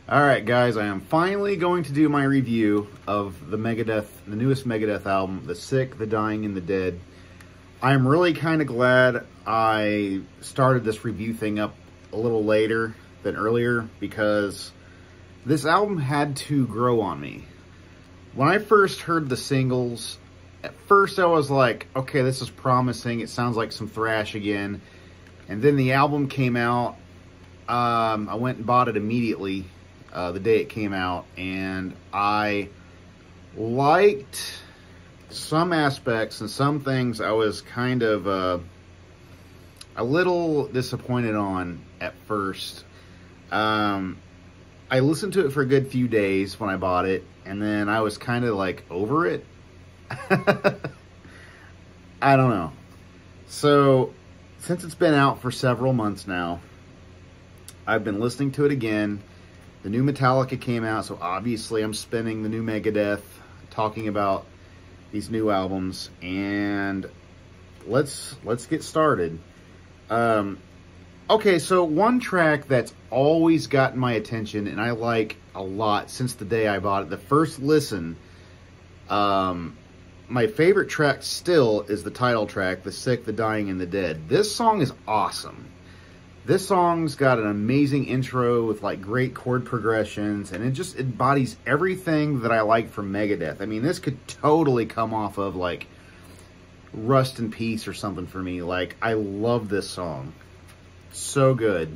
Alright guys, I am finally going to do my review of the newest Megadeth album, The Sick, The Dying, and The Dead. I'm really kind of glad I started this review thing up a little later than earlier, because this album had to grow on me. When I first heard the singles, at first I was like, okay, this is promising, it sounds like some thrash again. And then the album came out, I went and bought it immediately. The day it came out, and I liked some aspects and some things I was kind of a little disappointed on at first. I listened to it for a good few days when I bought it, and then I was kind of like over it. I don't know. So, since it's been out for several months now, I've been listening to it again. The new Metallica came out, so obviously I'm spinning the new Megadeth, talking about these new albums, and let's get started. Okay, so one track that's always gotten my attention, and I like a lot since the day I bought it, the first listen, my favorite track still is the title track, The Sick, The Dying, and The Dead. This song is awesome. This song's got an amazing intro with like great chord progressions, and it just embodies everything that I like from Megadeth. I mean, this could totally come off of like Rust in Peace or something for me. Like, I love this song. So good.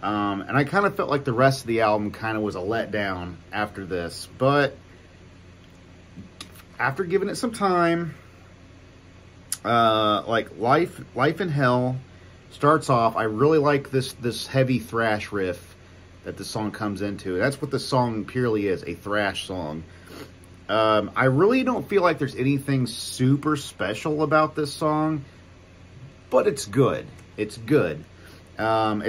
And I kind of felt like the rest of the album kind of was a letdown after this. But after giving it some time, like Life in Hell starts off, I really like this heavy thrash riff that the song comes into. That's what the song purely is, a thrash song. I really don't feel like there's anything super special about this song, but it's good. It's good. One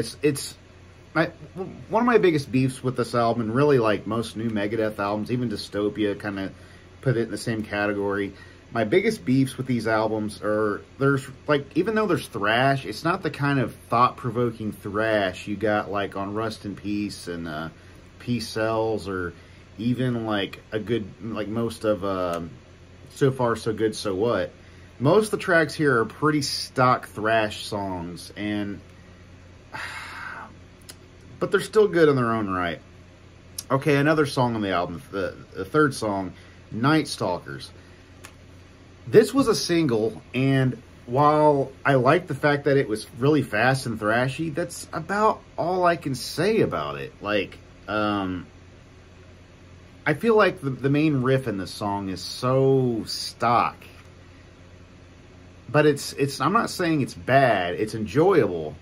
of my biggest beefs with this album, and really like most new Megadeth albums, even Dystopia kind of put it in the same category. My biggest beefs with these albums are, there's, like, even though there's thrash, it's not the kind of thought-provoking thrash you got, like, on Rust in Peace and Peace Sells, or even, like, a good, like, most of So Far, So Good, So What. Most of the tracks here are pretty stock thrash songs, and but they're still good in their own right. Okay, another song on the album, the third song, Night Stalkers. This was a single, and while I like the fact that it was really fast and thrashy, that's about all I can say about it. Like, I feel like the main riff in this song is so stock. But I'm not saying it's bad, it's enjoyable,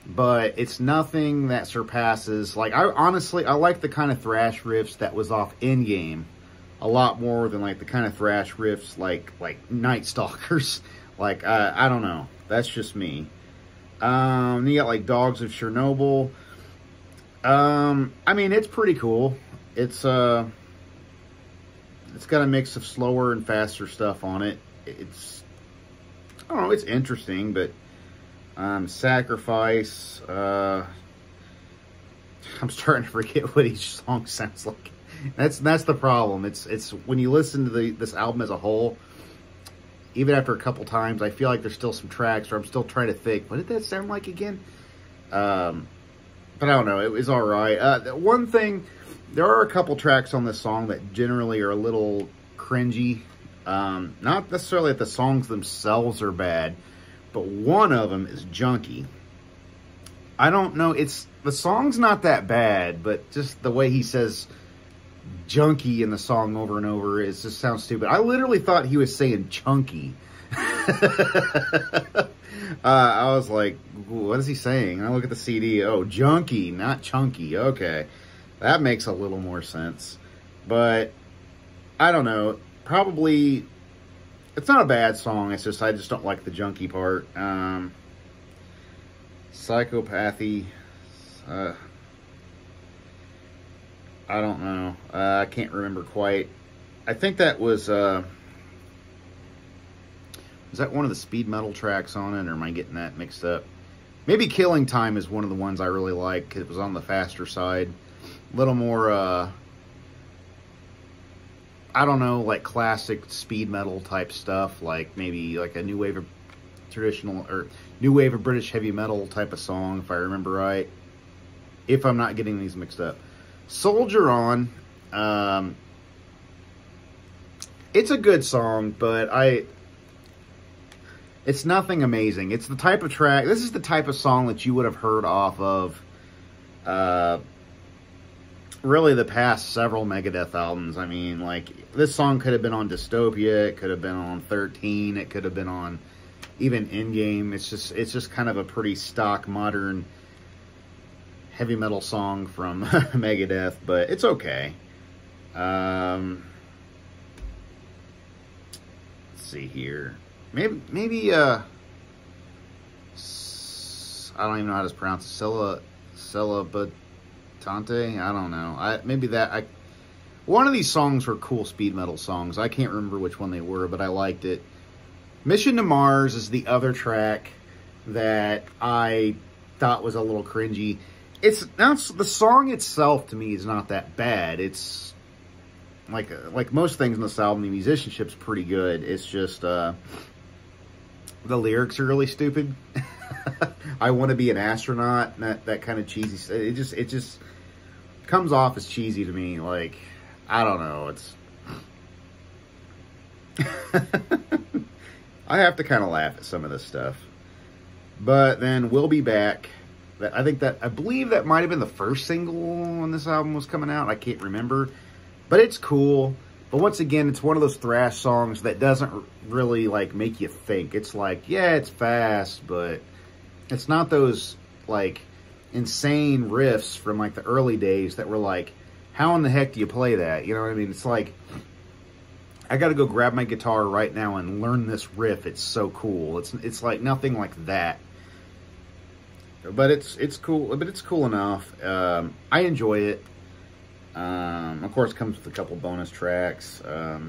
but it's nothing that surpasses, like, I like the kind of thrash riffs that was off Endgame a lot more than like the kind of thrash riffs like Night Stalkers. Like, I don't know. That's just me. You got like Dogs of Chernobyl. I mean, it's pretty cool. It's got a mix of slower and faster stuff on it. I don't know, it's interesting, but Sacrifice, I'm starting to forget what each song sounds like. That's the problem. It's when you listen to this album as a whole, even after a couple times, I feel like there's still some tracks where I'm still trying to think, what did that sound like again? But I don't know. It was all right. One thing, there are a couple tracks on this song that generally are a little cringy. Not necessarily that the songs themselves are bad, but one of them is Junkie. I don't know. The song's not that bad, but just the way he says junkie in the song over and over, it just sounds stupid. I literally thought he was saying chunky. I was like, what is he saying? And I look at the CD. Oh, junkie, not chunky. Okay, that makes a little more sense. But I don't know. Probably it's not a bad song. It's just I just don't like the junkie part. Psychopathy. I don't know. I can't remember quite. I think that was that one of the speed metal tracks on it, or am I getting that mixed up? Maybe Killing Time is one of the ones I really like. It was on the faster side. A little more, I don't know, like classic speed metal type stuff. Like maybe like a new wave of traditional, or new wave of British heavy metal type of song, if I remember right. If I'm not getting these mixed up. Soldier On. It's a good song, but it's nothing amazing. It's the type of track, this is the type of song that you would have heard off of, really the past several Megadeth albums. I mean, like, this song could have been on Dystopia, it could have been on 13, it could have been on even Endgame. It's just kind of a pretty stock, modern, heavy metal song from Megadeth, but it's okay. Let's see here. Maybe I don't even know how to pronounce it. Celabatante? I don't know. One of these songs were cool speed metal songs. I can't remember which one they were, but I liked it. Mission to Mars is the other track that I thought was a little cringy. The song itself to me is not that bad. It's like most things in this album, the musicianship's pretty good. It's just the lyrics are really stupid. I want to be an astronaut, and that kind of cheesy. It just comes off as cheesy to me. Like, I don't know. It's I have to kind of laugh at some of this stuff. But then We'll Be Back. I believe that might have been the first single when this album was coming out. I can't remember. But it's cool. But once again, it's one of those thrash songs that doesn't really, like, make you think. It's like, yeah, it's fast, but it's not those, like, insane riffs from, like, the early days that were like, how in the heck do you play that? You know what I mean? It's like, I gotta go grab my guitar right now and learn this riff. It's so cool. It's like nothing like that. But it's cool. But it's cool enough. I enjoy it. Of course, it comes with a couple bonus tracks. I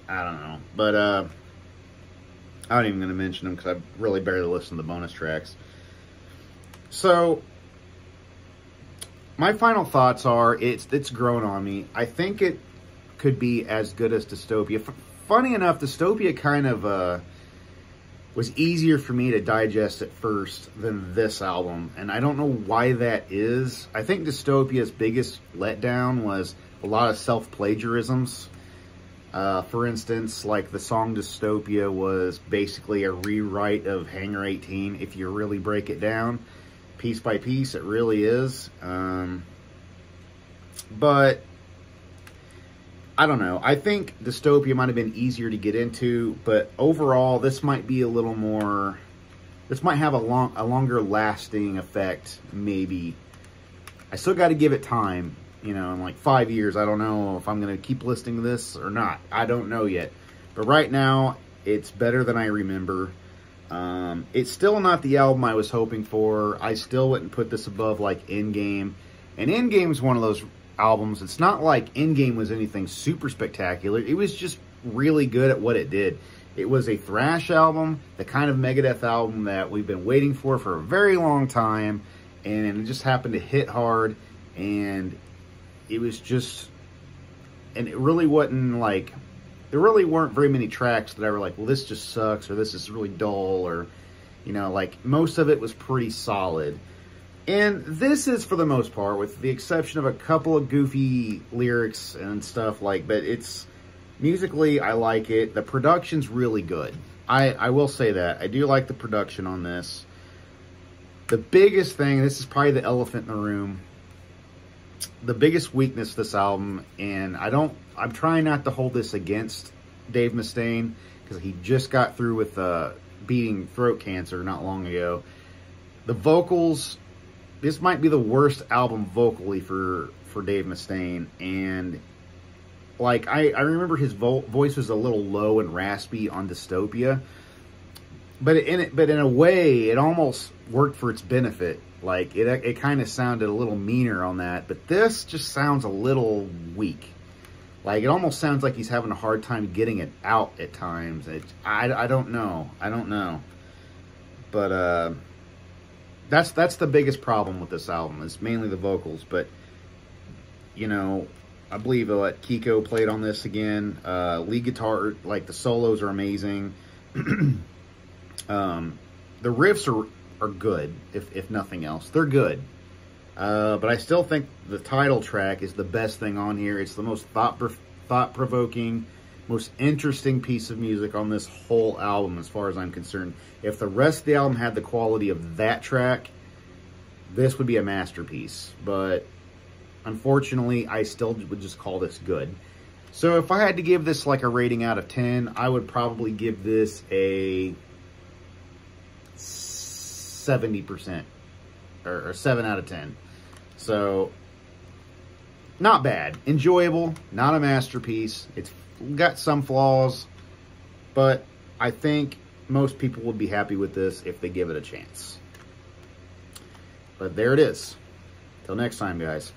don't know. But I'm not even going to mention them because I really barely listen to the bonus tracks. So, my final thoughts are, it's grown on me. I think it could be as good as Dystopia. Funny enough, Dystopia kind of was easier for me to digest at first than this album. And I don't know why that is. I think Dystopia's biggest letdown was a lot of self-plagiarisms. For instance, like the song Dystopia was basically a rewrite of Hangar 18, if you really break it down. Piece by piece, it really is. But I don't know. I think Dystopia might have been easier to get into, but overall, this might be a little more. This might have a longer lasting effect, maybe. I still got to give it time. You know, in like 5 years, I don't know if I'm going to keep listening to this or not. I don't know yet. But right now, it's better than I remember. It's still not the album I was hoping for. I still wouldn't put this above like Endgame. And Endgame's one of those albums. It's not like Endgame was anything super spectacular. It was just really good at what it did. It was a thrash album, the kind of Megadeth album that we've been waiting for a very long time, and it just happened to hit hard, and it was just, and it really wasn't like, there really weren't very many tracks that I were like, well, this just sucks, or this is really dull, or, you know, like, most of it was pretty solid. And this is, for the most part, with the exception of a couple of goofy lyrics and stuff, like, but it's, musically, I like it. The production's really good. I will say that. I do like the production on this. The biggest thing, this is probably the elephant in the room, the biggest weakness of this album, and I'm trying not to hold this against Dave Mustaine, because he just got through with beating throat cancer not long ago. The vocals, this might be the worst album vocally for Dave Mustaine, and like I remember his voice was a little low and raspy on Dystopia, but in a way it almost worked for its benefit. Like it kind of sounded a little meaner on that, but this just sounds a little weak. Like, it almost sounds like he's having a hard time getting it out at times. I don't know. I don't know. But that's the biggest problem with this album. It's mainly the vocals. But, you know, I believe Kiko played on this again. Lead guitar, like, the solos are amazing. The riffs are good, if nothing else. They're good. But I still think the title track is the best thing on here. It's the most thought-provoking, most interesting piece of music on this whole album, as far as I'm concerned. If the rest of the album had the quality of that track, this would be a masterpiece. But unfortunately, I still would just call this good. So if I had to give this like a rating out of 10, I would probably give this a 70%, or 7 out of 10. So, not bad. Enjoyable, not a masterpiece. It's got some flaws, but I think most people would be happy with this if they give it a chance. But there it is. Till next time, guys.